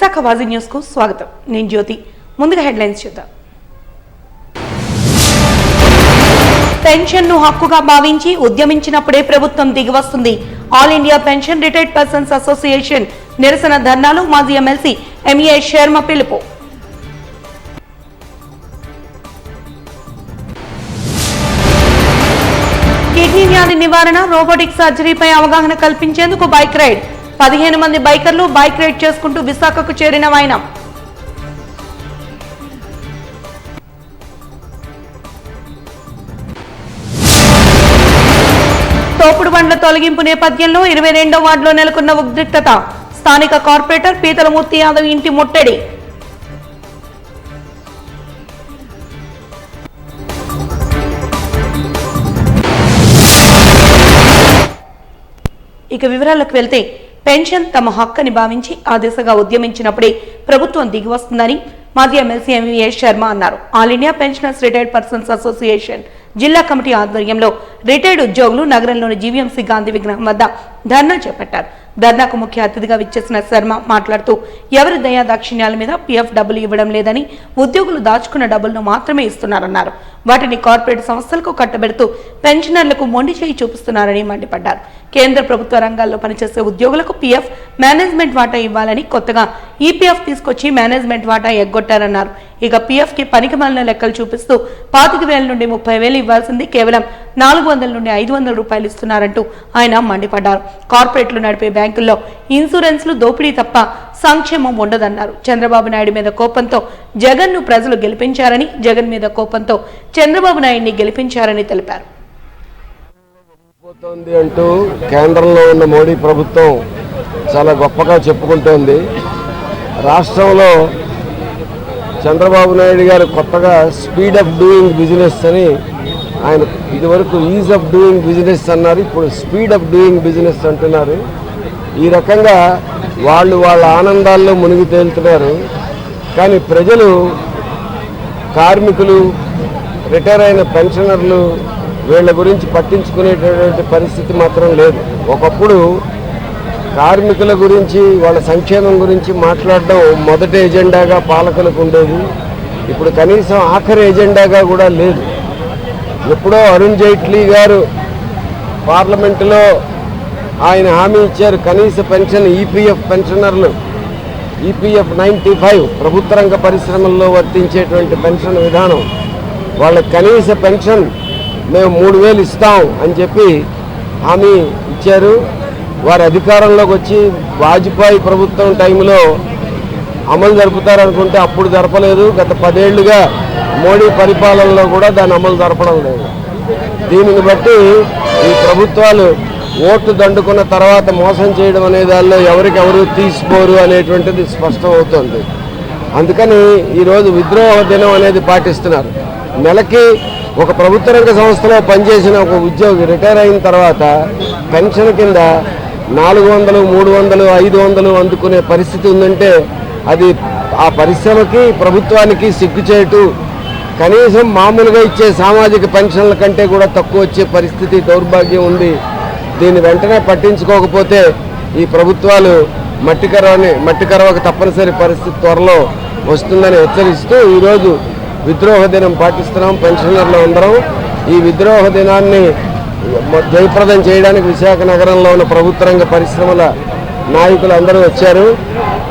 Visakha వాజీ news కు స్వాగతం. నేను జ్యోతి. ముందుగా హెడ్లైన్స్ చూద్దాం. పెన్షన్ ను హక్కుగా భావించి ఉద్యమించినప్పుడే ప్రభుత్వం దిగివస్తుంది. All India pension retired persons association నిరసన ధర్నాలు మాజీ ఎమ్మెల్సీ ఎంఏ శర్మ పిలుపు. కిడ్నీ వ్యాధి నివారణ, రోబోటిక్ సర్జరీపై అవగాహన కల్పించేందుకు బైక్ రైడ్. 15 మంది బైకర్లు బైక్ రైడ్ చేసుకుంటూ విశాఖకు చేరిన వైనం. తోపుడు బండ్ల తొలగింపు నేపథ్యంలో 22వ వార్డులో నెలకొన్న ఉద్రిక్తత. స్థానిక కార్పొరేటర్ పీతలమూర్తి యాదవ్ ఇంటి ముట్టడి. ఇక వివరాలకు వెళ్తే, పెన్షన్ తమ హక్కని భావించి ఆ దిశగా ఉద్యమించినప్పుడే ప్రభుత్వం దిగివస్తుందని మాజీ ఎమ్మెల్సీ ఎంఏ శర్మ అన్నారు. All India pensioners retired persons association జిల్లా కమిటీ ఆధ్వర్యంలో రిటైర్డ్ ఉద్యోగులు నగరంలోని జీవీఎంసీ గాంధీ విగ్రహం వద్ద ధర్నా చేపట్టారు. ధర్నాకు ముఖ్య అతిథిగా విచ్చేసిన శర్మ మాట్లాడుతూ, ఎవరి దయా దాక్షిణ్యాల మీద పీఎఫ్ డబ్బులు ఇవ్వడం లేదని, ఉద్యోగులు దాచుకున్న డబ్బులను మాత్రమే ఇస్తున్నారన్నారు. వాటిని కార్పొరేట్ సంస్థలకు కట్టబెడుతూ పెన్షనర్లకు మొండి చేయి చూపిస్తున్నారని మండిపడ్డారు. కేంద్ర ప్రభుత్వ రంగాల్లో పనిచేసే ఉద్యోగులకు పీఎఫ్ మేనేజ్మెంట్ వాటా ఇవ్వాలని కొత్తగా ఈపీఎఫ్ తీసుకొచ్చి మేనేజ్మెంట్ వాటా ఎగ్గొట్టారన్నారు. ఇక పీఎఫ్ కి పనికి మాలిన లెక్కలు చూపిస్తూ 25,000 నుండి 30,000 ఇవ్వాల్సింది కేవలం 400 నుండి 500 రూపాయలు ఇస్తున్నారంటూ ఆయన మండిపడ్డారు. కార్పొరేట్లు నడిపే బ్యాంకుల్లో ఇన్సూరెన్స్లు దోపిడీ తప్ప సంక్షేమం ఉండదన్నారు. చంద్రబాబు నాయుడు మీద కోపంతో జగన్ ను ప్రజలు గెలిపించారని, జగన్ మీద కోపంతో చంద్రబాబు నాయుడిని గెలిపించారని తెలిపారు. అంటూ కేంద్రంలో ఉన్న మోడీ ప్రభుత్వం చాలా గొప్పగా చెప్పుకుంటోంది. రాష్ట్రంలో చంద్రబాబు నాయుడు గారు కొత్తగా స్పీడ్ ఆఫ్ డూయింగ్ బిజినెస్ అని, ఆయన ఇదివరకు ఈజ్ ఆఫ్ డూయింగ్ బిజినెస్ అన్నారు, ఇప్పుడు స్పీడ్ ఆఫ్ డూయింగ్ బిజినెస్ అంటున్నారు. ఈ రకంగా వాళ్ళ ఆనందాల్లో మునిగి తేలుతున్నారు. కానీ ప్రజలు, కార్మికులు, రిటైర్ అయిన పెన్షనర్లు వీళ్ళ గురించి పట్టించుకునేటటువంటి పరిస్థితి మాత్రం లేదు. ఒకప్పుడు కార్మికుల గురించి, వాళ్ళ సంక్షేమం గురించి మాట్లాడడం మొదటి ఎజెండాగా పాలకులకు ఉండేది. ఇప్పుడు కనీసం ఆఖరి ఎజెండాగా కూడా లేదు. ఎప్పుడో అరుణ్ జైట్లీ గారు పార్లమెంటులో ఆయన హామీ ఇచ్చారు, కనీస పెన్షన్ ఈపీఎఫ్ పెన్షనర్లు, ఈపీఎఫ్ 95 ప్రభుత్వ రంగ పరిశ్రమల్లో వర్తించేటువంటి పెన్షన్ విధానం, వాళ్ళకి కనీస పెన్షన్ మేము 3,000 ఇస్తాం అని చెప్పి హామీ ఇచ్చారు. వారు అధికారంలోకి వచ్చి వాజ్పేయి ప్రభుత్వం టైంలో అమలు జరుపుతారనుకుంటే అప్పుడు జరపలేదు. గత 10 ఏళ్లుగా మోడీ పరిపాలనలో కూడా దాని అమలు జరపడం లేదు. దీనిని బట్టి ఈ ప్రభుత్వాలు ఓట్లు దండుకున్న తర్వాత మోసం చేయడం అనే దానిలో ఎవరికెవరు తీసిపోరు అనేటువంటిది స్పష్టమవుతోంది. అందుకని ఈరోజు విద్రోహ దినం అనేది పాటిస్తున్నారు. నెలకి ఒక ప్రభుత్వ రంగ సంస్థలో పనిచేసిన ఒక ఉద్యోగి రిటైర్ అయిన తర్వాత పెన్షన్ కింద 400, 300, 500 అందుకునే పరిస్థితి ఉందంటే అది ఆ పరిశ్రమకి, ప్రభుత్వానికి సిగ్గుచేటు. కనీసం మామూలుగా ఇచ్చే సామాజిక పెన్షన్ల కంటే కూడా తక్కువ వచ్చే పరిస్థితి, దౌర్భాగ్యం ఉంది. దీన్ని వెంటనే పట్టించుకోకపోతే ఈ ప్రభుత్వాలు మట్టి కరవక తప్పనిసరి పరిస్థితి త్వరలో వస్తుందని హెచ్చరిస్తూ ఈరోజు విద్రోహ దినం పాటిస్తున్నాం. పెన్షనర్లు అందరం ఈ విద్రోహ దినాన్ని జయప్రదం చేయడానికి విశాఖ నగరంలో ఉన్న ప్రభుత్వ రంగ పరిశ్రమల నాయకులు అందరూ వచ్చారు,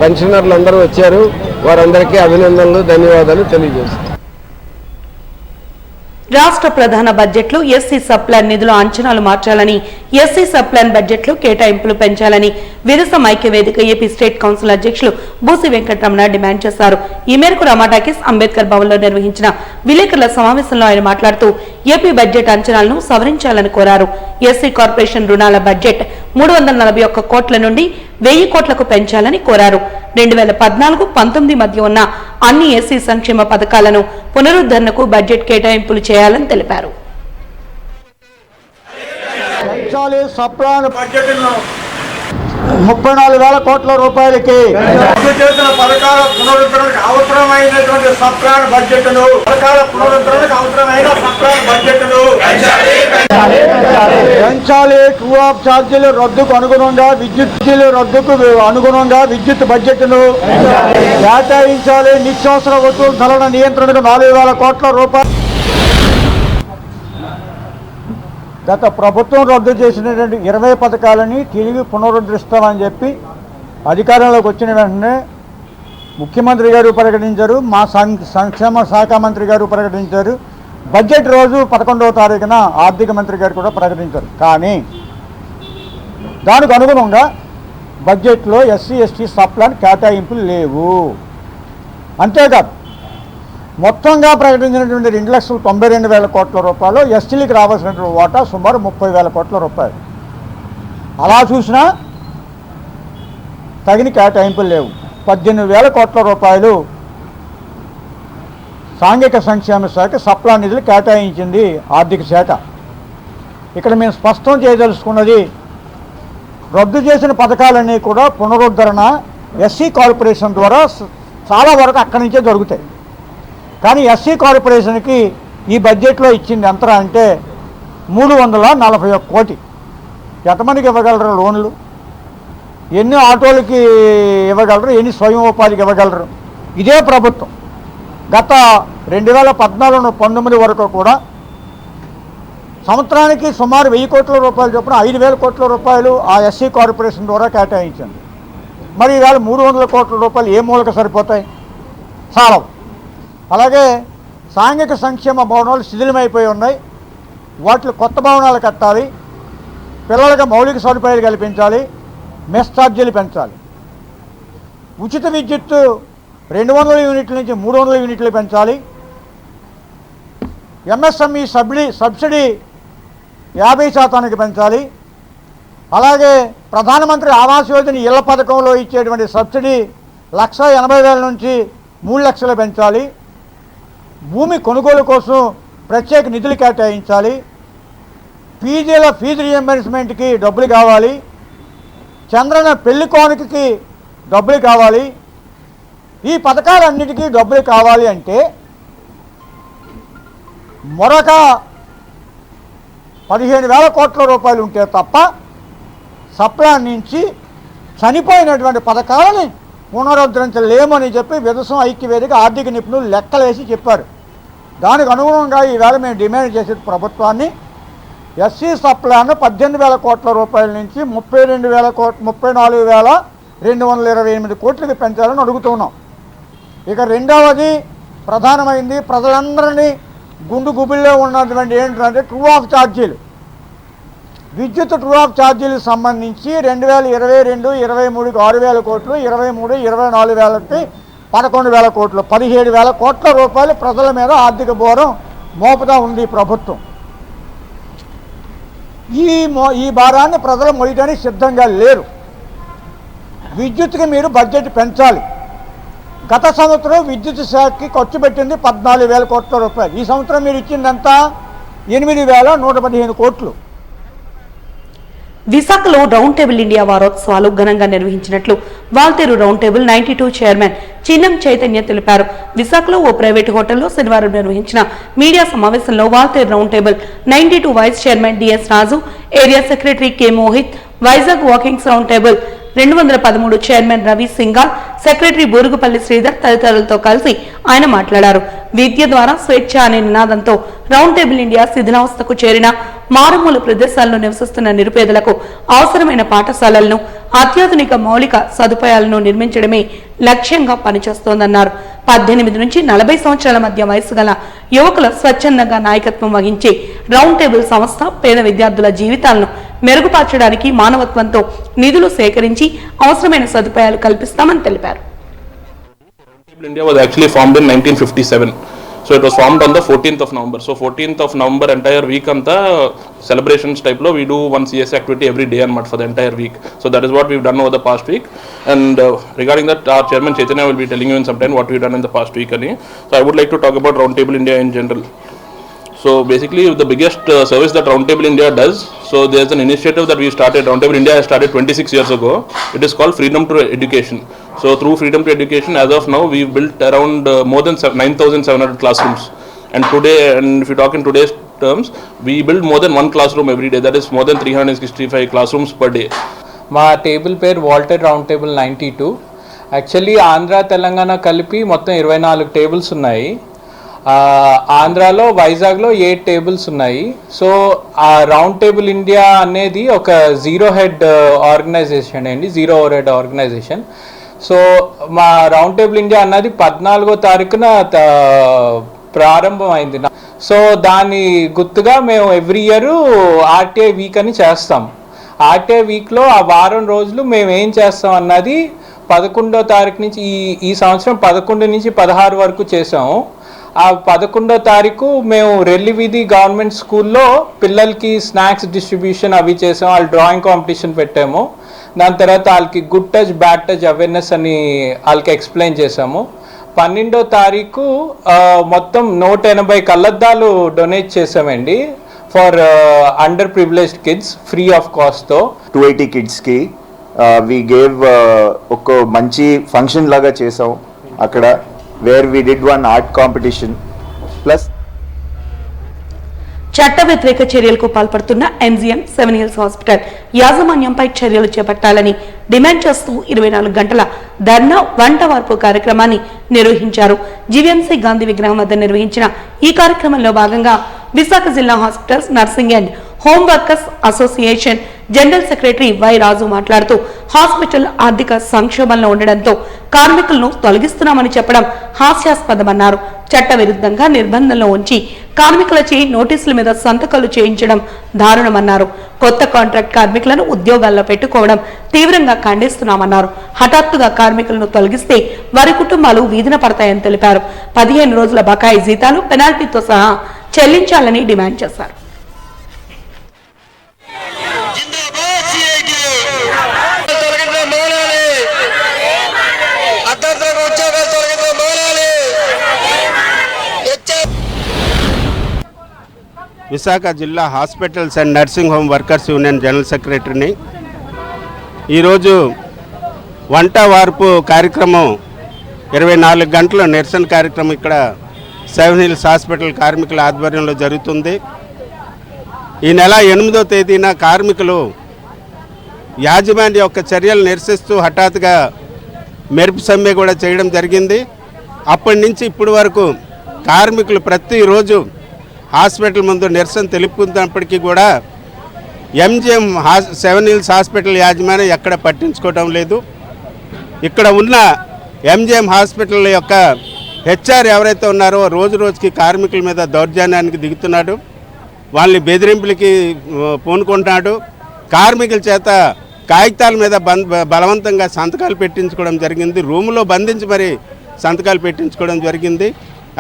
పెన్షనర్లు అందరూ వచ్చారు. వారందరికీ అభినందనలు, ధన్యవాదాలు తెలియజేస్తారు. రాష్ట్ర ప్రధాన బడ్జెట్లో ఎస్సీ సబ్ప్లాన్ నిధుల అంచనాలు మార్చాలని, ఎస్సీ సబ్ప్లాన్ బడ్జెట్లో కేటాయింపులు పెంచాలని విరసం ఐక్యవేదిక ఏపీ స్టేట్ కౌన్సిల్ అధ్యక్షులు బూసి వెంకటరమణ డిమాండ్ చేశారు. ఈ మేరకు రమాటాకీస్ అంబేద్కర్ భవన్లో నిర్వహించిన విలేకరుల సమావేశంలో ఆయన మాట్లాడుతూ ఏపీ బడ్జెట్ అంచనాలను సవరించాలని కోరారు. ఎస్సీ కార్పొరేషన్ రుణాల బడ్జెట్ 341 కోట్ల నుండి 1000 కోట్లకు పెంచాలని కోరారు. 2014-19 మధ్య ఉన్న అన్ని ఎస్సీ సంక్షేమ పథకాలను పునరుద్ధరణకు బడ్జెట్ కేటాయింపులు చేయాలని తెలిపారు. 34,000 కోట్ల రూపాయలకి రద్దు చేసిన పథకాల పునరుద్ధరణకు అవసరమైనటువంటి సప్లాన్ బడ్జెట్ను పెంచాలి. ట్రూ ఆఫ్ ఛార్జీలు రద్దుకు అనుగుణంగా విద్యుత్ బడ్జెట్ను కేటాయించాలి. నిత్యావసర వస్తువుల ధరల నియంత్రణకు 4,000 కోట్ల రూపాయలు. గత ప్రభుత్వం రద్దు చేసినటువంటి 20 పథకాలని తిరిగి పునరుద్ధరిస్తామని చెప్పి అధికారంలోకి వచ్చిన వెంటనే ముఖ్యమంత్రి గారు ప్రకటించారు, మా సంక్షేమ శాఖ మంత్రి గారు ప్రకటించారు, బడ్జెట్ రోజు 11వ తారీఖున ఆర్థిక మంత్రి గారు కూడా ప్రకటించారు. కానీ దానికి అనుగుణంగా బడ్జెట్లో ఎస్సీ ఎస్టీ సప్లాన్ కేటాయింపులు లేవు. అంతేకాదు మొత్తంగా ప్రకటించినటువంటి 2,92,000 కోట్ల రూపాయలు ఎస్టీలకు రావాల్సినటువంటి వాటా సుమారు 30,000 కోట్ల రూపాయలు. అలా చూసినా తగిన కేటాయింపులు లేవు. 18,000 కోట్ల రూపాయలు సాంఘిక సంక్షేమ శాఖ సప్లా నిధులు కేటాయించింది ఆర్థిక శాఖ. ఇక్కడ మేము స్పష్టం చేయదలుచుకున్నది, రద్దు చేసిన పథకాలన్నీ కూడా పునరుద్ధరణ ఎస్సీ కార్పొరేషన్ ద్వారా చాలా వరకు అక్కడి నుంచే జరుగుతాయి. కానీ ఎస్సీ కార్పొరేషన్కి ఈ బడ్జెట్లో ఇచ్చింది ఎంత అంటే 341 కోటి. ఎంతమందికి ఇవ్వగలరు లోన్లు? ఎన్ని ఆటోలకి ఇవ్వగలరు? ఎన్ని స్వయం ఉపాధికి ఇవ్వగలరు? ఇదే ప్రభుత్వం గత 2014-19 వరకు కూడా సంవత్సరానికి సుమారు 1,000 కోట్ల రూపాయలు చొప్పున 5,000 కోట్ల రూపాయలు ఆ ఎస్సీ కార్పొరేషన్ ద్వారా కేటాయించింది. మరి ఇవాళ 300 కోట్ల రూపాయలు ఏ మూలక సరిపోతాయి? చాలవు. అలాగే సాంఘిక సంక్షేమ భవనాలు శిథిలమైపోయి ఉన్నాయి. వాటిలో కొత్త భవనాలు కట్టాలి, పిల్లలకు మౌలిక సదుపాయాలు కల్పించాలి, మెస్ ఛార్జీలు పెంచాలి. ఉచిత విద్యుత్తు 200 యూనిట్ల నుంచి 300 యూనిట్లు పెంచాలి. ఎంఎస్ఎంఈ సబ్సిడీ 50% పెంచాలి. అలాగే ప్రధానమంత్రి ఆవాస్ యోజన ఇళ్ల పథకంలో ఇచ్చేటువంటి సబ్సిడీ 1,80,000 నుంచి 3 లక్షలు పెంచాలి. భూమి కొనుగోలు కోసం ప్రత్యేక నిధులు కేటాయించాలి. పీజీల ఫీజు రియంబర్స్మెంట్కి డబ్బులు కావాలి. చంద్రన పెళ్లి కానుకకి డబ్బులు కావాలి. ఈ పథకాలన్నిటికీ డబ్బులు కావాలి అంటే మరొక 15,000 కోట్ల రూపాయలు ఉంటే తప్ప సప్లా నుంచి చనిపోయినటువంటి పథకాలని పునరుద్ధరించలేమని చెప్పి విదసం ఐక్యవేదిక ఆర్థిక నిపుణులు లెక్కలేసి చెప్పారు. దానికి అనుగుణంగా ఈవేళ మేము డిమాండ్ చేసే ప్రభుత్వాన్ని ఎస్సీ సప్లాను 18,000 కోట్ల రూపాయల నుంచి 34,228 కోట్లకి పెంచాలని అడుగుతున్నాం. ఇక రెండవది ప్రధానమైంది, ప్రజలందరినీ గుండు గుబిల్లో ఉన్నటువంటి ఏంటంటే ట్రూ ఆఫ్ ఛార్జీలు. విద్యుత్ ట్రూ ఆఫ్ ఛార్జీలకు సంబంధించి 2022-23కి 6,000 కోట్లు, 23-24కి 11,000 కోట్లు, 17,000 కోట్ల రూపాయలు ప్రజల మీద ఆర్థిక భారం మోపుతా ఉంది ప్రభుత్వం. ఈ భారాన్ని ప్రజలు మోయడానికి సిద్ధంగా లేరు. విద్యుత్కి మీరు బడ్జెట్ పెంచాలి. గత సంవత్సరం విద్యుత్ శాఖకి ఖర్చు పెట్టింది 14,000 కోట్ల రూపాయలు. ఈ సంవత్సరం మీరు ఇచ్చిందంతా 8,115 కోట్లు. విశాఖలో రౌండ్ టేబుల్ ఇండియా వారోత్సవాలు ఘనంగా నిర్వహించినట్లు Waltair round table 92 chairman Chinnam Chaitanya తెలిపారు. విశాఖలో ఓ ప్రైవేటు హోటల్లో శనివారం నిర్వహించిన మీడియా సమావేశంలో Waltair round table 92 vice chairman DS Raju, area secretary K Mohit, Vizag Vikings round table 213 chairman Ravi Singhal, secretary Burugupalli Sridhar తదితరులతో కలిసి ఆయన మాట్లాడారు. విద్య ద్వారా స్వేచ్ఛ అనే నినాదంతో రౌండ్ టేబుల్ ఇండియా శిథిలావస్థకు చేరిన మారుమూల ప్రదేశాల్లో నివసిస్తున్న నిరుపేదలకు అవసరమైన పాఠశాలలను, అత్యాధునిక మౌలిక సదుపాయాలను నిర్మించడమే లక్ష్యంగా పనిచేస్తోందన్నారు. 18 నుంచి 40 సంవత్సరాల మధ్య వయసు గల యువకుల స్వచ్ఛందంగా నాయకత్వం వహించే రౌండ్ టేబుల్ సంస్థ పేద విద్యార్థుల జీవితాలను మెరుగుపరచడానికి మానవత్వంతో నిధులు సేకరించి అవసరమైన సదుపాయాలు కల్పిస్తామని తెలిపారు. India was actually formed in 1957. So it was formed on the 14th of November. So 14th of November entire week anta celebrations type lo we do one CSA activity every day and for the entire week. So that is what we've done over the past week. And regarding that, our chairman Chaitanya will be telling you in some time what we've done in the past week. So I would like to talk about Roundtable India in general. So basically the biggest service that Roundtable India does, so there's an initiative that we started, Roundtable India has started 26 years ago. It is called Freedom to Education. So through Freedom to Education, as of now, we've built around more than 9,700 classrooms. And today, and if you talk in today's terms, we build more than one classroom every day. That is more than 365 classrooms per day. మా table పేరు Walter round table 92. Actually Andhra Telangana కలిపి మొత్తం 24 tables ఉన్నాయి. ఆంధ్రాలో వైజాగ్లో 8 tables ఉన్నాయి. So ఆ round table India అనేది ఒక జీరో హెడ్ ఆర్గనైజేషన్ అండి, zero over head organisation. So మా రౌండ్ టేబుల్ ఇండియా అన్నది 14వ తారీఖున ప్రారంభమైంది. సో దాని గుర్తుగా మేము ఎవ్రీ ఇయర్ ఆర్టీఐ వీక్ అని చేస్తాం. ఆర్టీఐ వీక్లో ఆ వారం రోజులు మేము ఏం చేస్తాం అన్నది 11వ తారీఖు నుంచి ఈ సంవత్సరం 11 నుంచి 16 వరకు చేసాము. ఆ 11వ తారీఖు మేము రెల్లి వీధి గవర్నమెంట్ స్కూల్లో పిల్లలకి స్నాక్స్ డిస్ట్రిబ్యూషన్ అవి చేసాము. వాళ్ళు డ్రాయింగ్ కాంపిటీషన్ పెట్టాము. దాని తర్వాత వాళ్ళకి good touch bad touch awareness అని వాళ్ళకి ఎక్స్ప్లెయిన్ చేసాము. 12వ తారీఖు మొత్తం 180 కళ్ళద్దాలు డొనేట్ చేసామండి for underprivileged kids free of కాస్ట్తో. 280 కిడ్స్కి వీ గేవ్ ఒక మంచి ఫంక్షన్ లాగా చేసాం అక్కడ, where we did one art competition plus. చట్ట వ్యతిరేక చర్యలకు పాల్పడుతున్న ఎంజీఎం 7 Hills హాస్పిటల్ యాజమాన్యంపై చర్యలు చేపట్టాలని డిమాండ్ చేస్తూ 24 గంటల ధర్నా వంట వార్పు కార్యక్రమాన్ని నిర్వహించారు. జీవీఎంసీ గాంధీ విగ్రహం వద్ద నిర్వహించిన ఈ కార్యక్రమంలో భాగంగా విశాఖ జిల్లా hospitals nursing and home workers association general secretary Y Raju మాట్లాడుతూ హాస్పిటల్ ఆర్థిక సంక్షోభంలో ఉండడంతో కార్మికులను తొలగిస్తున్నామని చెప్పడం హాస్యాస్పదమన్నారు. చట్ట విరుద్ధంగా నిర్బంధంలో ఉంచి కార్మికులచే నోటీసుల మీద సంతకాలు చేయించడం దారుణమన్నారు. కొత్త కాంట్రాక్ట్ కార్మికులను ఉద్యోగాల్లో పెట్టుకోవడం తీవ్రంగా ఖండిస్తున్నామన్నారు. హఠాత్తుగా కార్మికులను తొలగిస్తే వారి కుటుంబాలు వీధిన పడతాయని తెలిపారు. 15 రోజుల బకాయి జీతాలు పెనాల్టీతో సహా చెల్లించాలని డిమాండ్ చేశారు. విశాఖ జిల్లా hospitals and nursing home workers union general సెక్రటరీని. ఈరోజు వంట వార్పు కార్యక్రమం 24 గంటల నిరసన కార్యక్రమం ఇక్కడ 7 Hills హాస్పిటల్ కార్మికుల ఆధ్వర్యంలో జరుగుతుంది. ఈ నెల 8వ తేదీన కార్మికులు యాజమాన్య యొక్క చర్యలు నిరసిస్తూ హఠాత్తుగా మెరుపు సమ్మె కూడా చేయడం జరిగింది. అప్పటి నుంచి ఇప్పటి వరకు కార్మికులు ప్రతిరోజు హాస్పిటల్ ముందు నిరసన తెలుపుతున్నప్పటికీ కూడా ఎంజిఎం 7 Hills హాస్పిటల్ యాజమాన్యం ఎక్కడ పట్టించుకోవటం లేదు. ఇక్కడ ఉన్న ఎంజిఎం హాస్పిటల్ యొక్క హెచ్ఆర్ ఎవరైతే ఉన్నారో రోజు రోజుకి కార్మికుల మీద దౌర్జన్యానికి దిగుతున్నాడు, వాళ్ళని బెదిరింపులకి పూనుకుంటున్నాడు. కార్మికుల చేత కాగితాల మీద బలవంతంగా సంతకాలు పెట్టించుకోవడం జరిగింది. రూములో బంధించి మరి సంతకాలు పెట్టించుకోవడం జరిగింది.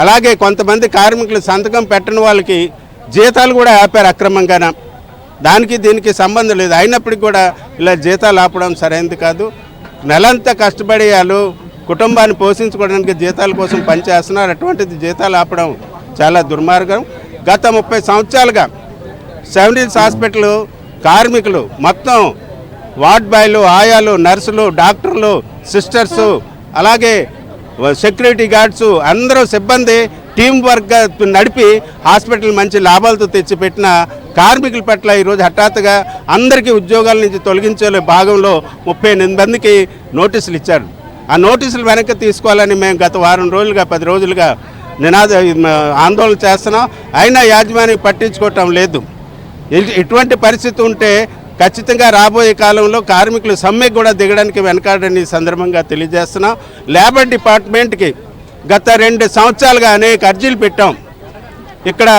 అలాగే కొంతమంది కార్మికులు సంతకం పెట్టని వాళ్ళకి జీతాలు కూడా ఆపారు అక్రమంగాన. దానికి దీనికి సంబంధం లేదు. అయినప్పటికీ కూడా ఇలా జీతాలు ఆపడం సరైనది కాదు. నెలంతా కష్టపడి వాళ్ళు కుటుంబాన్ని పోషించుకోవడానికి జీతాల కోసం పనిచేస్తున్నారు. అటువంటిది జీతాలు ఆపడం చాలా దుర్మార్గం. గత 30 సంవత్సరాలుగా 7 Hills హాస్పిటల్ కార్మికులు మొత్తం వార్డ్ బాయ్లు, ఆయాలు, నర్సులు, డాక్టర్లు, సిస్టర్సు, అలాగే సెక్యూరిటీ గార్డ్స్ అందరూ సిబ్బంది టీం వర్క్గా నడిపి హాస్పిటల్ మంచి లాభాలతో తెచ్చిపెట్టిన కార్మికుల పట్ల ఈరోజు హఠాత్తుగా అందరికీ ఉద్యోగాల నుంచి తొలగించే భాగంలో 38 మందికి నోటీసులు ఇచ్చారు. ఆ నోటీసులు వెనక్కి తీసుకోవాలని మేము గత వారం రోజులుగా 10 రోజులుగా ఆందోళన చేస్తున్నాం. అయినా యాజమాన్యం పట్టించుకోవటం లేదు. ఇటువంటి పరిస్థితి ఉంటే ఖచ్చితంగా రాబోయే కాలంలో కార్మికులు సమ్మెకు కూడా దిగడానికి వెనకాడని సందర్భంగా తెలియజేస్తున్నాం. లేబర్ డిపార్ట్మెంట్కి గత 2 సంవత్సరాలుగా అనేక అర్జీలు పెట్టాం. ఇక్కడ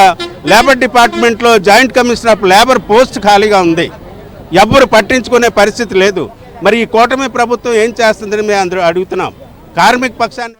లేబర్ డిపార్ట్మెంట్లో joint commissioner of labour post ఖాళీగా ఉంది. ఎవ్వరు పట్టించుకునే పరిస్థితి లేదు. మరి ఈ కూటమి ప్రభుత్వం ఏం చేస్తుందని మేము అందరూ అడుగుతున్నాం. కార్మిక పక్షాన్ని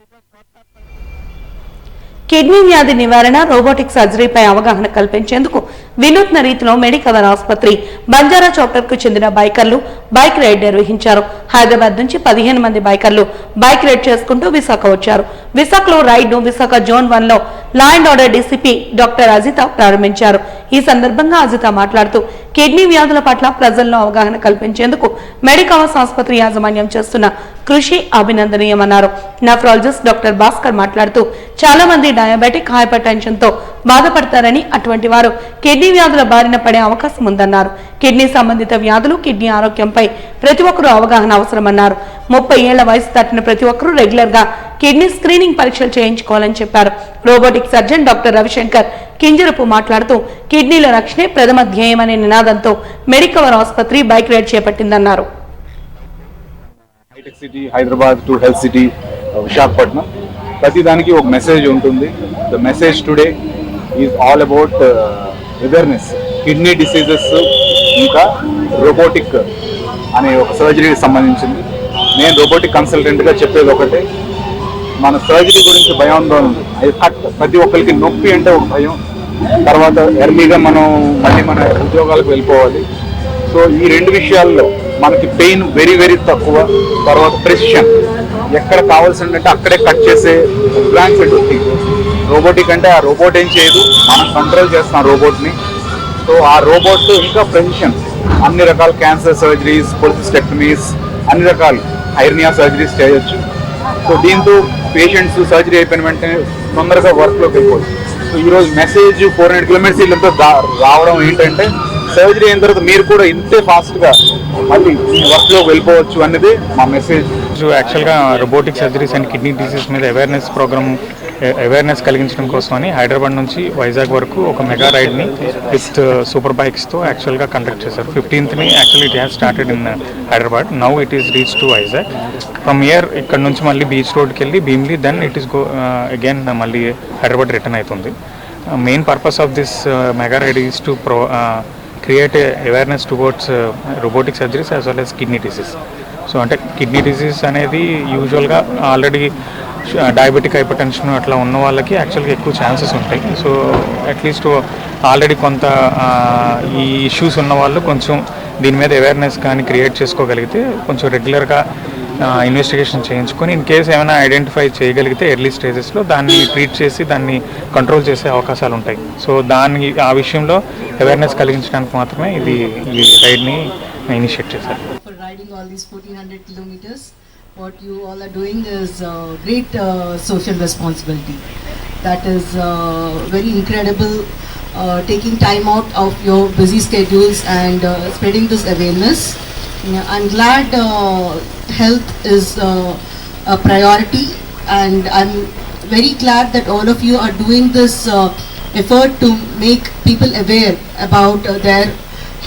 కిడ్నీ వ్యాధి నివారణ, రోబోటిక్ సర్జరీపై అవగాహన కల్పించేందుకు వినూత్న రీతిలో మెడికవర్ ఆసుపత్రి బంజారా చాప్టర్ కు చెందిన బైకర్లు బైక్ రైడ్ నిర్వహించారు. హైదరాబాద్ నుంచి 15 మంది బైకర్లు బైక్ రైడ్ చేసుకుంటూ విశాఖ వచ్చారు. విశాఖలో రైడ్ ను విశాఖ జోన్ 1 లో law and order DCP doctor Ajitha ప్రారంభించారు. ఈ సందర్భంగా అజిత మాట్లాడుతూ కిడ్నీ వ్యాధుల పట్ల ప్రజల్లో అవగాహన కల్పించేందుకు మెడికవర్స్ ఆసుపత్రి యాజమాన్యం చేస్తున్న కృషి అభినందనీయమన్నారు. నెఫ్రాలజిస్ట్ డాక్టర్ భాస్కర్ మాట్లాడుతూ చాలా మంది డయాబెటిక్, హైపర్ టెన్షన్ తో బాధపడతారని, అటువంటి వారు కిడ్నీ వ్యాధుల బారిన పడే అవకాశం ఉందన్నారు. కిడ్నీ సంబంధిత వ్యాధులు, కిడ్నీ ఆరోగ్యంపై ప్రతి ఒక్కరూ అవగాహన అవసరమన్నారు. 30 ఏళ్ల వయసు దాటిన ప్రతి ఒక్కరూ రెగ్యులర్ గా కిడ్నీ స్క్రీనింగ్ పరీక్షలు చేయించుకోవాలని చెప్పారు. Robotic surgeon doctor Ravishankar Kinjarapu మాట్లాడుతూ కిడ్నీల రక్షణే ప్రథమ ధ్యేయం అనే నినాదంతో మెడికవర్ ఆసుపత్రి బైక్ రైడ్ చేపట్టిందన్నారు. Hitech city Hyderabad to health city Visakhapatnam, ప్రతి దానికి ఒక మెసేజ్ ఉంటుంది. The message today is all about awareness, kidney diseases, ఇంకా రోబోటిక్ అనే ఒక సర్జరీకి సంబంధించింది. నేను రోబోటిక్ కన్సల్టెంట్గా చెప్పేది ఒకటే, మన సర్జరీ గురించి భయాందోళన. ప్రతి ఒక్కరికి నొప్పి అంటే ఒక భయం, తర్వాత ఎర్లీగా మనం మళ్ళీ మన ఉద్యోగాలకు వెళ్ళిపోవాలి. సో ఈ 2 విషయాల్లో మనకి పెయిన్ వెరీ వెరీ తక్కువ, తర్వాత ప్రెసిషన్ ఎక్కడ కావాల్సిందంటే అక్కడే కట్ చేసే బ్లాంక్ ఫిట్. రోబోటిక్ అంటే ఆ రోబోట్ ఏం చేయదు, మనం కంట్రోల్ చేస్తాం రోబోట్ని. సో ఆ రోబోట్ ఇంకా ప్రెసిషన్ అన్ని రకాల క్యాన్సర్ సర్జరీస్, పొలిసిస్టెక్టమీస్, అన్ని రకాల హైర్నియా సర్జరీస్ చేయొచ్చు. సో దీంతో పేషెంట్స్ సర్జరీ అయిపోయిన వెంటనే తొందరగా వర్క్లోకి వెళ్ళిపోవచ్చు. సో ఈరోజు మెసేజ్ 400 కిలోమీటర్స్ వీళ్ళతో రావడం ఏంటంటే, సర్జరీ అయిన తర్వాత మీరు కూడా ఇంతే ఫాస్ట్గా మళ్ళీ వర్క్లోకి వెళ్ళిపోవచ్చు అనేది మా మెసేజ్. యాక్చువల్గా robotic surgeries and kidney disease మీద అవేర్నెస్ కలిగించడం కోసమని హైదరాబాద్ నుంచి వైజాగ్ వరకు ఒక మెగా రైడ్ని విత్ సూపర్ బైక్స్తో యాక్చువల్గా కండక్ట్ చేశారు. 15th actually it has started in Hyderabad, now it is reach to Vizag. From year ఇక్కడ నుంచి మళ్ళీ బీచ్ రోడ్కి వెళ్ళి Bheemili, then it is again మళ్ళీ హైదరాబాద్ రిటర్న్ అవుతుంది. Main purpose of this mega ride is to create awareness towards robotic surgeries as well as kidney disease. So అంటే kidney disease అనేది యూజువల్గా ఆల్రెడీ డయాబెటిక్, హైపర్ టెన్షన్ అట్లా ఉన్న వాళ్ళకి యాక్చువల్గా ఎక్కువ ఛాన్సెస్ ఉంటాయి. సో అట్లీస్ట్ ఆల్రెడీ కొంత ఈ ఇష్యూస్ ఉన్న వాళ్ళు కొంచెం దీని మీద అవేర్నెస్ కానీ క్రియేట్ చేసుకోగలిగితే కొంచెం రెగ్యులర్గా ఇన్వెస్టిగేషన్ చేయించుకొని ఇన్ కేస్ ఏమైనా ఐడెంటిఫై చేయగలిగితే ఎర్లీ స్టేజెస్లో దాన్ని ట్రీట్ చేసి దాన్ని కంట్రోల్ చేసే అవకాశాలు ఉంటాయి. సో ఆ విషయంలో అవేర్నెస్ కలిగించడానికి మాత్రమే ఈ రైడ్ని ఇనిషియేట్ చేశారు. Riding all these 1400 kilometers, what you all are doing is great social responsibility. That is very incredible, taking time out of your busy schedules and spreading this awareness. I'm glad health is a priority, and I'm very glad that all of you are doing this effort to make people aware about their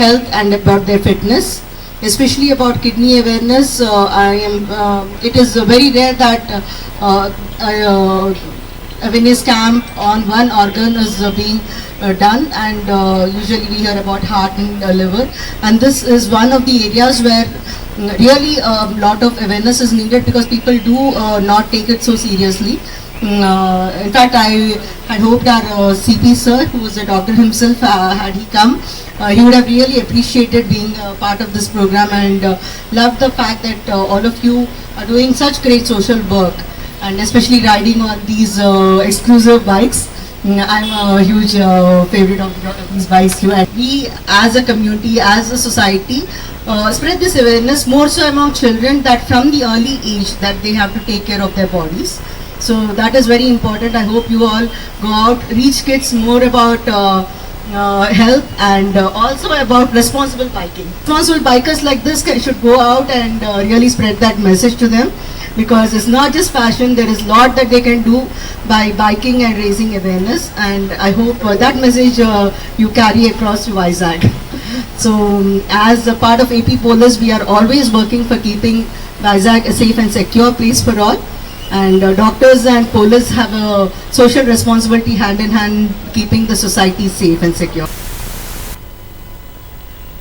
health and about their fitness. Especially about kidney awareness, it is very rare that awareness camp on one organ is being done, and usually we hear about heart and liver, and this is one of the areas where really a lot of awareness is needed, because people do not take it so seriously. In fact, I had hoped our CP sir, who was a doctor himself, had he come, he would have really appreciated being part of this program, and loved the fact that all of you are doing such great social work, and especially riding on these exclusive bikes. I'm a huge favorite of these bikes too, and we as a community, as a society, spread this awareness more so among children, that from the early age that they have to take care of their bodies. So that is very important. I hope you all go out, reach kids more about health, and also about responsible biking. Responsible bikers like this should go out and really spread that message to them, because it's not just fashion. There is a lot that they can do by biking and raising awareness, and I hope that message you carry across to Vizag. So as a part of AP Police, we are always working for keeping Vizag a safe and secure place for all. And doctors and police have a social responsibility hand in hand, keeping the society safe and secure.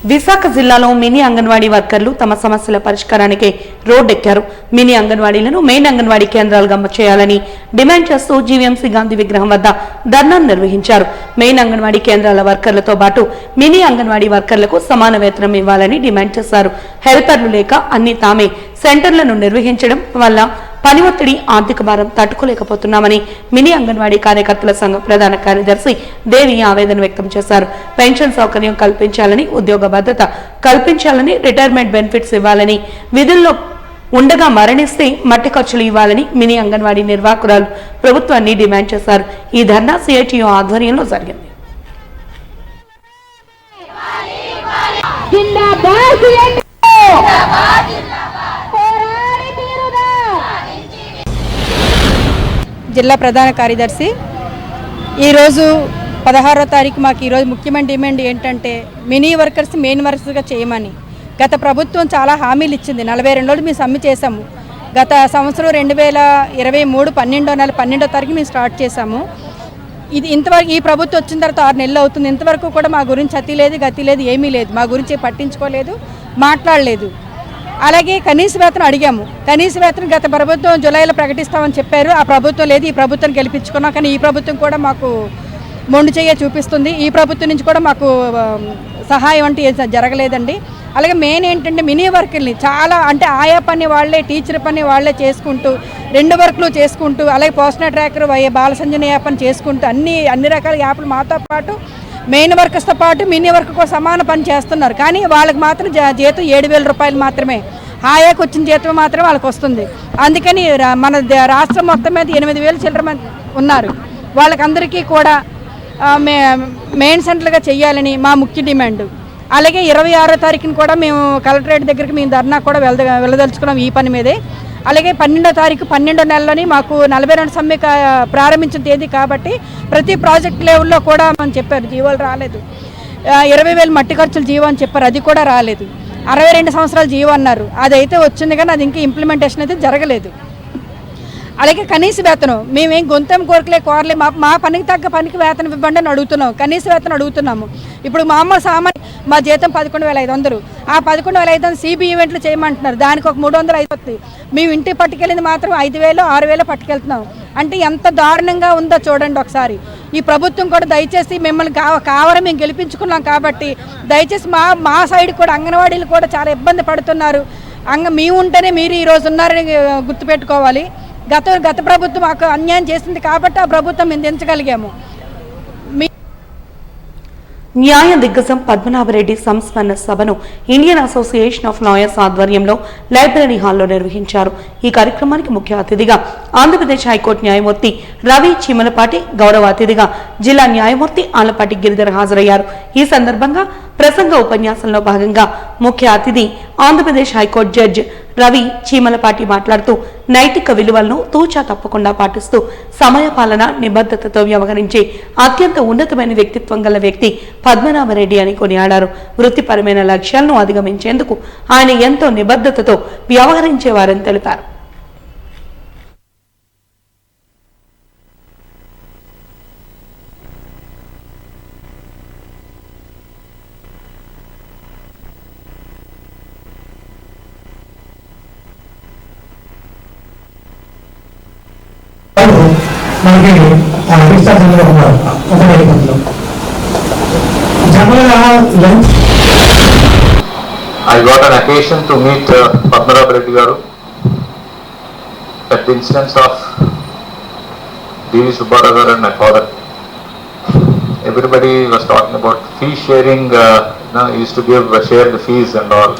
Visakha జిల్లాలో mini anganwadi వర్కర్లు తమ సమస్యల పరిష్కారానికి రోడ్డెక్కారు. Mini అంగన్వాడీలను main anganwadi కేంద్రాలుగా చేయాలని demand చేస్తూ GVMC Gandhi విగ్రహం వద్ద ధర్నా నిర్వహించారు. మెయిన్ అంగన్వాడీ కేంద్రాల వర్కర్లతో పాటు మినీ అంగన్వాడీ వర్కర్లకు సమాన వేతనం ఇవ్వాలని డిమాండ్ చేశారు. హెల్పర్లు లేక అన్ని తామే సెంటర్లను నిర్వహించడం వల్ల పని ఒత్తిడి, ఆర్థిక భారం తట్టుకోలేకపోతున్నామని మినీ అంగన్వాడీ కార్యకర్తల సంఘం ప్రధాన కార్యదర్శి దేవి ఆవేదన వ్యక్తం చేశారు. పెన్షన్ సౌకర్యం కల్పించాలని, ఉద్యోగ భద్రత కల్పించాలని, రిటైర్మెంట్ బెనిఫిట్స్ ఇవ్వాలని, విధుల్లో ఉండగా మరణిస్తే మట్టి ఖర్చులు ఇవ్వాలని మినీ అంగన్వాడీ నిర్వాహకురాలు ప్రభుత్వాన్ని డిమాండ్ చేశారు. ఈ ధర్నా సిఐటియు ఆధ్వర్యంలో జరిగింది. జిల్లా ప్రధాన కార్యదర్శి ఈరోజు 16వ తారీఖు మాకు ఈరోజు ముఖ్యమైన డిమాండ్ ఏంటంటే మినీ వర్కర్స్ మెయిన్ వర్కర్స్గా చేయమని. గత ప్రభుత్వం చాలా హామీలు ఇచ్చింది. 42 రోజులు మేము సమ్మె చేశాము. గత సంవత్సరం 2023 12వ నెల 12వ తారీఖు మేము స్టార్ట్ చేశాము. ఇది ఇంతవరకు ఈ ప్రభుత్వం వచ్చిన తర్వాత 6 నెలలు అవుతుంది. ఇంతవరకు కూడా మా గురించి అతి లేదు, గతి లేదు, ఏమీ లేదు. మా గురించి పట్టించుకోలేదు, మాట్లాడలేదు. అలాగే కనీస వేతనం అడిగాము. కనీస వేతనం గత ప్రభుత్వం జూలైలో ప్రకటిస్తామని చెప్పారు. ఆ ప్రభుత్వం లేదు. ఈ ప్రభుత్వం గెలిపించుకున్నాం. కానీ ఈ ప్రభుత్వం కూడా మాకు మొండి చెయ్య చూపిస్తుంది. ఈ ప్రభుత్వం నుంచి కూడా మాకు సహాయం అంటే జరగలేదండి. అలాగే మెయిన్ ఏంటంటే మినీ వర్కుల్ని చాలా అంటే ఆయా పని వాళ్ళే, టీచర్ పని వాళ్ళే చేసుకుంటూ 2 వర్కులు చేసుకుంటూ, అలాగే పోస్టర్ ట్రాకర్, బాల సంజీవని యాప్ అని చేసుకుంటూ అన్ని రకాల యాప్లు మాతో పాటు మెయిన్ వర్కర్స్తో పాటు మినీ వర్క్ సమాన పని చేస్తున్నారు. కానీ వాళ్ళకి మాత్రం జీతం 7,000 రూపాయలు మాత్రమే. హాయాకి వచ్చిన జీతం మాత్రమే వాళ్ళకి వస్తుంది. అందుకని మన రాష్ట్రం మొత్తం మీద 8,000 చిల్లర ఉన్నారు. వాళ్ళకందరికీ కూడా మెయిన్ సెంటర్గా చేయాలని మా ముఖ్య డిమాండ్. అలాగే 26వ తారీఖున కూడా మేము కలెక్టరేట్ దగ్గరికి మేము ధర్నా కూడా వెళ్ళదలుచుకున్నాం ఈ పని మీదే. అలాగే 12వ తారీఖు 12వ నెలలోని మాకు 42 సమ్మె ప్రారంభించిన తేదీ కాబట్టి ప్రతి ప్రాజెక్ట్ లెవెల్లో కూడా మనం చెప్పారు. జీవోలు రాలేదు. 20,000 మట్టి ఖర్చులు జీవో అని చెప్పారు, అది కూడా రాలేదు. 62 సంవత్సరాలు జీవో అన్నారు, అదైతే వచ్చింది కానీ అది ఇంకా ఇంప్లిమెంటేషన్ అయితే జరగలేదు. అలాగే కనీస వేతనం మేమేం గొంతం కోరలే, మా పనికి తగ్గ పనికి వేతనం ఇవ్వండి అని అడుగుతున్నాం. కనీస వేతనం అడుగుతున్నాము. ఇప్పుడు మామూలు సామాన్య మా జీతం 11,500. ఆ 11,500 సిబి ఈవెంట్లు చేయమంటున్నారు. దానికి ఒక 300 అయిపోతుంది. మేము ఇంటికి పట్టుకెళ్ళింది మాత్రం 5,000 6,000 పట్టుకెళ్తున్నాం. అంటే ఎంత దారుణంగా ఉందో చూడండి ఒకసారి. ఈ ప్రభుత్వం కూడా దయచేసి మిమ్మల్ని కావాలని మేము గెలిపించుకున్నాం కాబట్టి దయచేసి మా సైడ్ కూడా అంగన్వాడీలు కూడా చాలా ఇబ్బంది పడుతున్నారు. మేము ఉంటేనే మీరు ఈరోజు ఉన్నారని గుర్తుపెట్టుకోవాలి. గత ప్రభుత్వం మాకు అన్యాయం చేసింది కాబట్టి ఆ ప్రభుత్వం మేము దించగలిగాము. న్యాయ దిగ్గజం పద్మనాభరెడ్డి సంస్మరణ సభను ఇండియన్ అసోసియేషన్ ఆఫ్ లాయర్స్ ఆధ్వర్యంలో లైబ్రరీ హాల్లో నిర్వహించారు. ఈ కార్యక్రమానికి ముఖ్య అతిథిగా ఆంధ్రప్రదేశ్ హైకోర్టు న్యాయమూర్తి రవి చీమలపాటి, గౌరవ అతిథిగా జిల్లా న్యాయమూర్తి ఆలపాటి గిరిధర్ హాజరయ్యారు. ఈ సందర్భంగా ప్రసంగ ఉపన్యాసంలో భాగంగా ముఖ్య అతిథి ఆంధ్రప్రదేశ్ హైకోర్టు జడ్జి రవి చీమలపాటి మాట్లాడుతూ నైతిక విలువలను తూచా తప్పకుండా పాటిస్తూ సమయపాలన, నిబద్ధతతో వ్యవహరించే అత్యంత ఉన్నతమైన వ్యక్తిత్వం గల వ్యక్తి పద్మనాభరెడ్డి అని కొనియాడారు. వృత్తిపరమైన లక్ష్యాలను అధిగమించేందుకు ఆయన ఎంతో నిబద్ధతతో వ్యవహరించేవారని తెలిపారు. I got an occasion to meet Padmanabh Garu at the instance of D.V. Subbarao and my father. Everybody was talking about fee sharing, used to share the fees and all.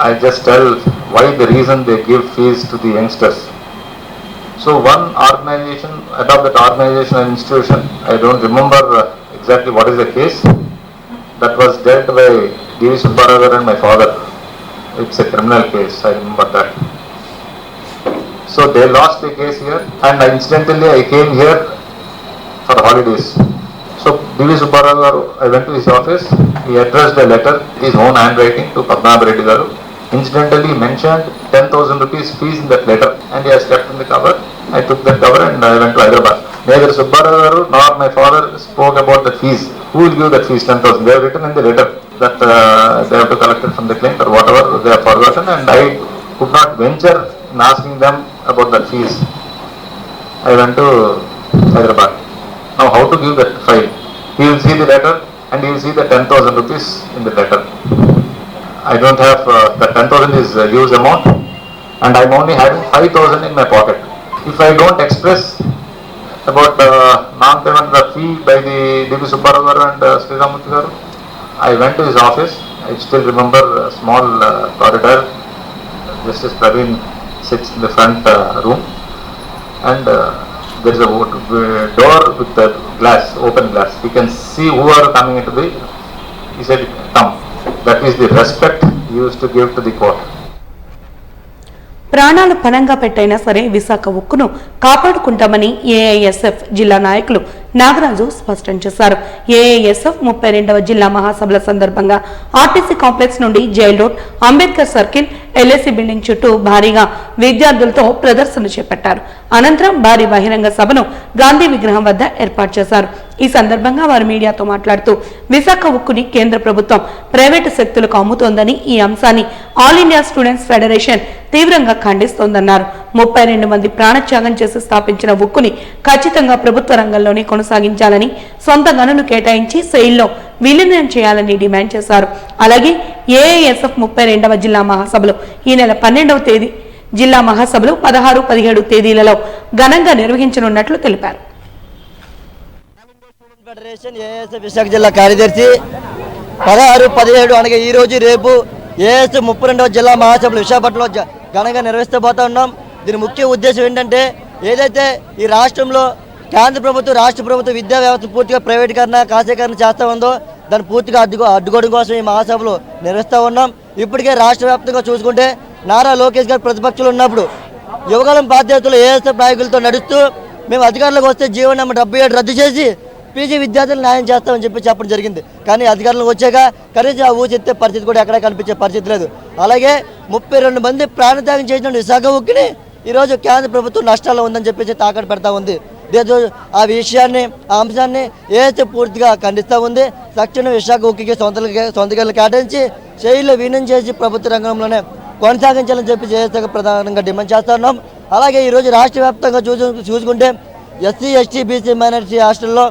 I just tell why the reason they give fees to the youngsters. So one organization, adopt that organization and institution, I don't remember exactly what is the case, that was dealt by D.V. Subbarao and my father. It's a criminal case, I remember that. So they lost the case here, and incidentally I came here for holidays. So D.V. Subbarao, I went to his office, he addressed a letter, his own handwriting, to Padmanabh Garu. Incidentally mentioned 10,000 rupees fees in that letter, and he has kept in the cover. I took that cover and I went to Hyderabad. Neither Subbarao nor my father spoke about the fees. Who will give that fees 10,000? They have written in the letter. that they have to collect it from the client or whatever they have forgotten, and I could not venture in asking them about that fees. I went to Hyderabad. Now how to give that file? He will see the letter and he will see the 10,000 rupees in the letter. I don't have, the 10,000 is huge amount and I am only having 5,000 in my pocket. If I don't express about non-payment of fee by the D.B. Subbarao garu and Sri Ramurthy garu, I went to his office. I still remember a small corridor. Justice Praveen sits in the front room and there is a door with the glass, open glass. You can see who are coming into the, he said, come. That is the respect he used to give to the court. ప్రాణాలు పణంగా పెట్టైనా సరే Visakha ఉక్కును కాపాడుకుంటామని AISF జిల్లా నాయకులు నాగరాజు స్పష్టం చేశారు. AISF 32వ జిల్లా మహాసభల సందర్భంగా ఆర్టీసీ కాంప్లెక్స్ నుండి jail road, Ambedkar circle, LIC building చుట్టూ భారీగా విద్యార్థులతో ప్రదర్శన చేపట్టారు. అనంతరం భారీ బహిరంగ సభను గాంధీ విగ్రహం వద్ద ఏర్పాటు చేశారు. ఈ సందర్భంగా వారు మీడియాతో మాట్లాడుతూ విశాఖ ఉక్కుని కేంద్ర ప్రభుత్వం ప్రైవేటు శక్తులకు అమ్ముతోందని, ఈ అంశాన్ని ఆల్ ఇండియా స్టూడెంట్స్ ఫెడరేషన్ తీవ్రంగా ఖండిస్తోందన్నారు. 32 మంది ప్రాణత్యాగం చేసి స్థాపించిన ఉక్కుని ఖచ్చితంగా ప్రభుత్వ రంగంలోనే కొనసాగించాలని, సొంత గనులు కేటాయించి సెయిల్లో విలీనం చేయాలని డిమాండ్ చేశారు. అలాగే ఏఐఎస్ఎఫ్ 32వ జిల్లా మహాసభలు ఈ నెల 12వ తేదీ, జిల్లా మహాసభలు 16, 17 తేదీలలో ఘనంగా నిర్వహించనున్నట్లు తెలిపారు. ఫెడరేషన్ ఏఎస్ఎఫ్ విశాఖ జిల్లా కార్యదర్శి 16, 17 అనగా ఈ రోజు రేపు ఏఎస్ఎఫ్ 32వ జిల్లా మహాసభలు విశాఖపట్నంలో ఘనంగా నిర్వహిస్తబోతా ఉన్నాం. దీని ముఖ్య ఉద్దేశం ఏంటంటే, ఏదైతే ఈ రాష్ట్రంలో కేంద్ర ప్రభుత్వం, రాష్ట్ర ప్రభుత్వం విద్యా వ్యవస్థ పూర్తిగా ప్రైవేటీకరణ, ఖాసీకరణ చేస్తూ ఉందో దాన్ని పూర్తిగా అడ్డుకోవడం కోసం ఈ మహాసభలు నిర్వహిస్తూ ఉన్నాం. ఇప్పటికే రాష్ట్ర వ్యాప్తంగా చూసుకుంటే నారా లోకేష్ గారు ప్రతిపక్షంలో ఉన్నప్పుడు యువగలం బాధ్యతలు ఏఎస్ఎఫ్ నాయకులతో నడుస్తూ మేము అధికారంలోకి వస్తే జీవో నెంబర్ 77 రద్దు చేసి పీజీ విద్యార్థులు న్యాయం చేస్తామని చెప్పడం జరిగింది. కానీ అధికారంలోకి వచ్చాక కనీసం ఆ ఊచెత్తే పరిస్థితి కూడా ఎక్కడ కనిపించే పరిస్థితి లేదు. అలాగే 32 మంది ప్రాణత్యాగం చేసిన విశాఖ ఉక్కిని ఈరోజు కేంద్ర ప్రభుత్వం నష్టాల్లో ఉందని చెప్పేసి తాకట్టు పెడతా ఉంది. ఆ విషయాన్ని, ఆ అంశాన్ని ఏదైతే పూర్తిగా ఖండిస్తూ ఉంది. తక్షణం విశాఖ ఉక్కికి సొంత గనులు కేటాయించి శైలిలో విలీనం చేసి ప్రభుత్వ రంగంలోనే కొనసాగించాలని చెప్పి ఏదైతే ప్రధానంగా డిమాండ్ చేస్తా ఉన్నాం. అలాగే ఈరోజు రాష్ట్ర వ్యాప్తంగా చూసుకుంటే ఎస్సీ, ఎస్టీ, బీసీ, మైనారిటీ హాస్టల్లో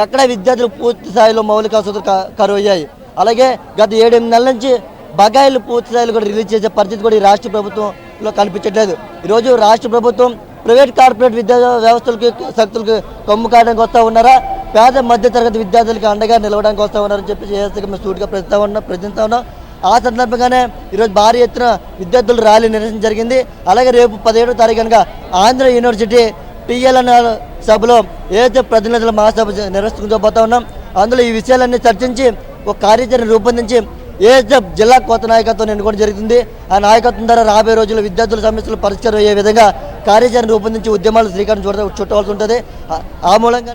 ఎక్కడ విద్యార్థులు పూర్తి స్థాయిలో మౌలిక వసతులు కరువు అయ్యాయి. అలాగే గత 7-8 నెలల నుంచి బకాయిలు పూర్తి స్థాయిలో కూడా రిలీజ్ చేసే పరిస్థితి కూడా ఈ రాష్ట్ర ప్రభుత్వంలో కనిపించట్లేదు. ఈరోజు రాష్ట్ర ప్రభుత్వం ప్రైవేట్, కార్పొరేట్ విద్యా వ్యవస్థలకి, శక్తులకి కొమ్ము కాయడానికి వస్తూ ఉన్నారా, పేద మధ్యతరగతి విద్యార్థులకి అండగా నిలవడానికి వస్తూ ఉన్నారని చెప్పి ఏఎస్ఎఫ్ మేము సూటిగా ప్రశ్నిస్తూ ఉన్నాం. ఆ సందర్భంగానే ఈరోజు భారీ ఎత్తున విద్యార్థులు ర్యాలీ నిర్వహించడం జరిగింది. అలాగే రేపు 17వ తారీఖు కనుక ఆంధ్ర యూనివర్సిటీ టీఎల్ఎన్ సభలో ఏదైతే ప్రతినిధుల మహాసభ నిర్వహించుకోబోతా ఉన్నాం. అందులో ఈ విషయాలన్నీ చర్చించి ఒక కార్యాచరణ రూపొందించి ఏఎస్ఎఫ్ జిల్లా కొత్త నాయకత్వం ఎన్నుకోవడం జరుగుతుంది. ఆ నాయకత్వం ద్వారా రాబోయే రోజుల్లో విద్యార్థుల సమస్యలు పరిష్కారం అయ్యే విధంగా కార్యాచరణ రూపొందించి ఉద్యమాలు శ్రీకారం చుట్టవలసి ఉంటుంది. ఆ మూలంగా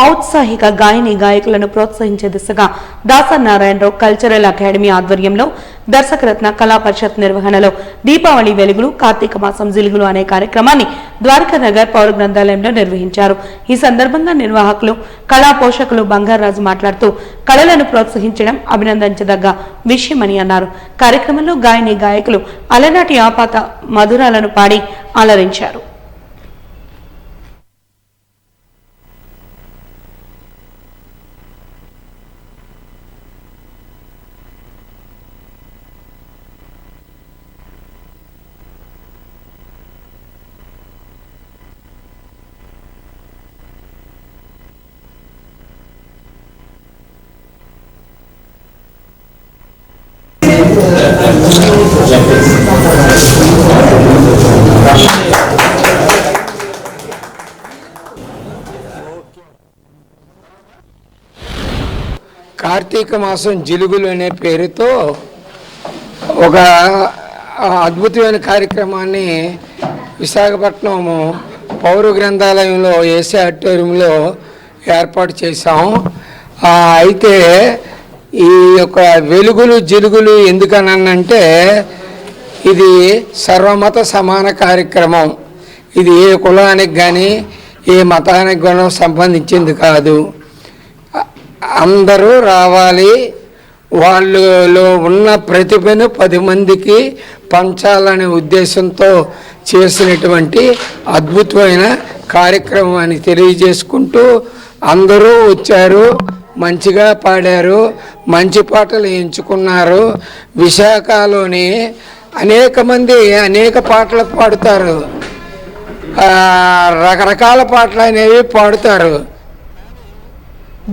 ఔత్సాహిక గాయని గాయకులను ప్రోత్సహించే దిశగా దాసర్ నారాయణరావు కల్చరల్ అకాడమీ ఆధ్వర్యంలో దర్శకరత్న కళా పరిషత్ నిర్వహణలో దీపావళి వెలుగులు, కార్తీక మాసం జిలుగులు అనే కార్యక్రమాన్ని ద్వారకానగర్ పౌర గ్రంథాలయంలో నిర్వహించారు. ఈ సందర్భంగా నిర్వాహకులు, కళా పోషకులు బంగారాజు మాట్లాడుతూ కళలను ప్రోత్సహించడం అభినందించదగ్గ విషయమని అన్నారు. కార్యక్రమంలో గాయని గాయకులు అలనాటి ఆపాత మధురాలను పాడి అలరించారు. కార్తీక మాసం జిలుగులు అనే పేరుతో ఒక అద్భుతమైన కార్యక్రమాన్ని విశాఖపట్నం పౌర గ్రంథాలయంలో ఏసీ ఆడిటోరియంలో ఏర్పాటు చేశాం. అయితే ఈ యొక్క వెలుగులు జిలుగులు ఎందుకనంటే ఇది సర్వమత సమాన కార్యక్రమం. ఇది ఏ కులానికి కానీ ఏ మతానికి కానీ సంబంధించింది కాదు. అందరూ రావాలి, వాళ్ళలో ఉన్న ప్రతిభను 10 మందికి పంచాలనే ఉద్దేశంతో చేసినటువంటి అద్భుతమైన కార్యక్రమం అని తెలియజేసుకుంటూ అందరూ వచ్చారు, మంచిగా పాడారు, మంచి పాటలు ఎంచుకున్నారు. విశాఖలోని అనేక మంది అనేక పాటలు పాడుతారు, రకరకాల పాటలు అనేవి పాడుతారు.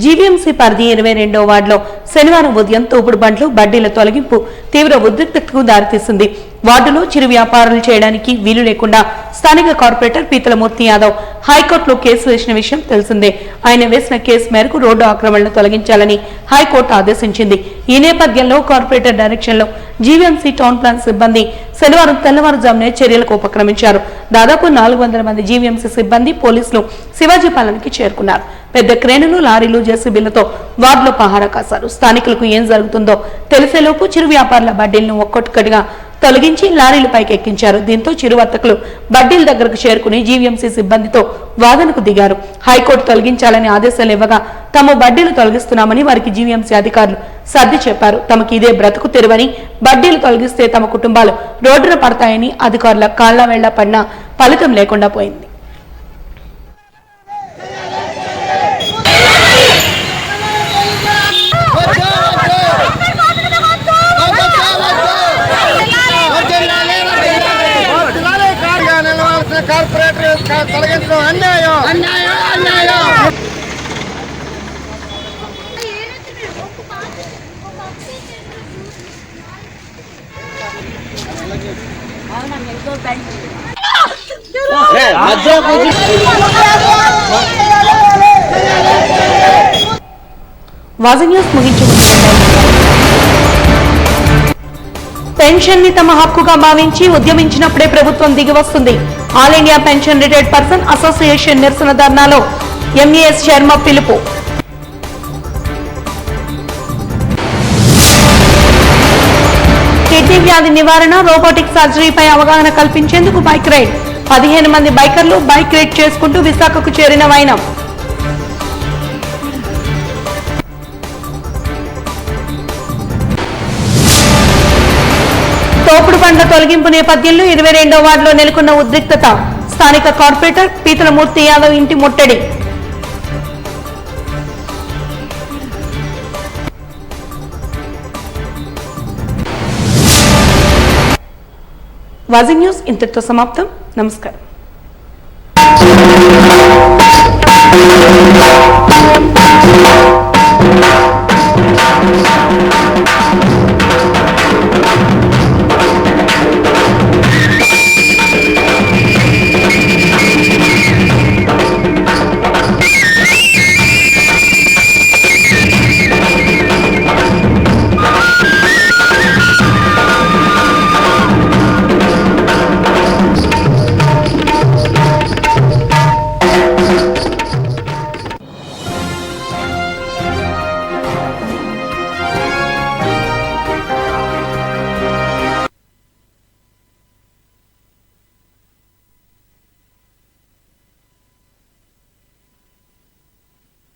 జీవీఎంసీ పరిధి 22వ వార్డులో శనివారం ఉదయం తోపుడు బండ్లు బడ్డీల తొలగింపు తీవ్ర ఉద్రిక్తతకు దారితీసింది. వార్డులో చిరు వ్యాపారాలు చేయడానికి వీలు లేకుండా స్థానిక కార్పొరేటర్ పీతలమూర్తి యాదవ్ హైకోర్టులో కేసు వేసిన విషయం తెలిసిందే. ఆయన వేసిన కేసు మేరకు రోడ్డు ఆక్రమణను తొలగించాలని హైకోర్టు ఆదేశించింది. ఈ నేపథ్యంలో కార్పొరేటర్ డైరెక్షన్ లో జీవీఎంసీ టౌన్ ప్లాన్ సిబ్బంది శనివారం తెల్లవారుజామునే చర్యలకు ఉపక్రమించారు. దాదాపు 400 మంది జీవీఎంసీ సిబ్బంది పోలీసులు శివాజీపాలెంకి చేరుకున్నారు. పెద్ద క్రేనులు, లారీలు, జేసీబీలతో వార్డులో పహారా కాశారు. స్థానికులకు ఏం జరుగుతుందో తెలిసేలోపు చిరు వ్యాపారుల బడ్డీలను ఒక్కొక్కటిగా తొలగించి లారీలు పైకి ఎక్కించారు. దీంతో చిరు వర్తకులు బడ్డీల దగ్గరకు చేరుకుని జీవీఎంసీ సిబ్బందితో వాదనకు దిగారు. హైకోర్టు తొలగించాలని ఆదేశాలు ఇవ్వగా తాము బడ్డీలు తొలగిస్తున్నామని వారికి జీవీఎంసీ అధికారులు సర్ది చెప్పారు. తమకు ఇదే బ్రతుకు తెరువని, బడ్డీలు తొలగిస్తే తమ కుటుంబాలు రోడ్డున పడతాయని అధికారుల కాళ్ల వేళ్ల పడినా ఫలితం లేకుండా పోయింది. తొలగించడం అన్యాయం, అన్యాయం, అన్యాయం. వాజీ న్యూస్ ముగించే పెన్షన్ ని తమ హక్కుగా భావించి ఉద్యమించినప్పుడే ప్రభుత్వం దిగివస్తుంది. All India pension retired person association నిరసన ధర్నాలో ఎంఏఎస్ శర్మ పిలుపు. కిడ్నీ వ్యాధి నివారణ, రోబోటిక్ సర్జరీపై అవగాహన కల్పించేందుకు బైక్ రైడ్. 15 మంది బైకర్లు బైక్ రైడ్ చేసుకుంటూ విశాఖకు చేరిన వైనం. తోపుడు బండ్ల తొలగింపు నేపథ్యంలో 22వ వార్డులో నెలకొన్న ఉద్రిక్తత. స్థానిక కార్పొరేటర్ పీతలమూర్తి యాదవ్ ఇంటి ముట్టడి. వాజీ న్యూస్ ఇంతటితో సమాప్తం. నమస్కారం.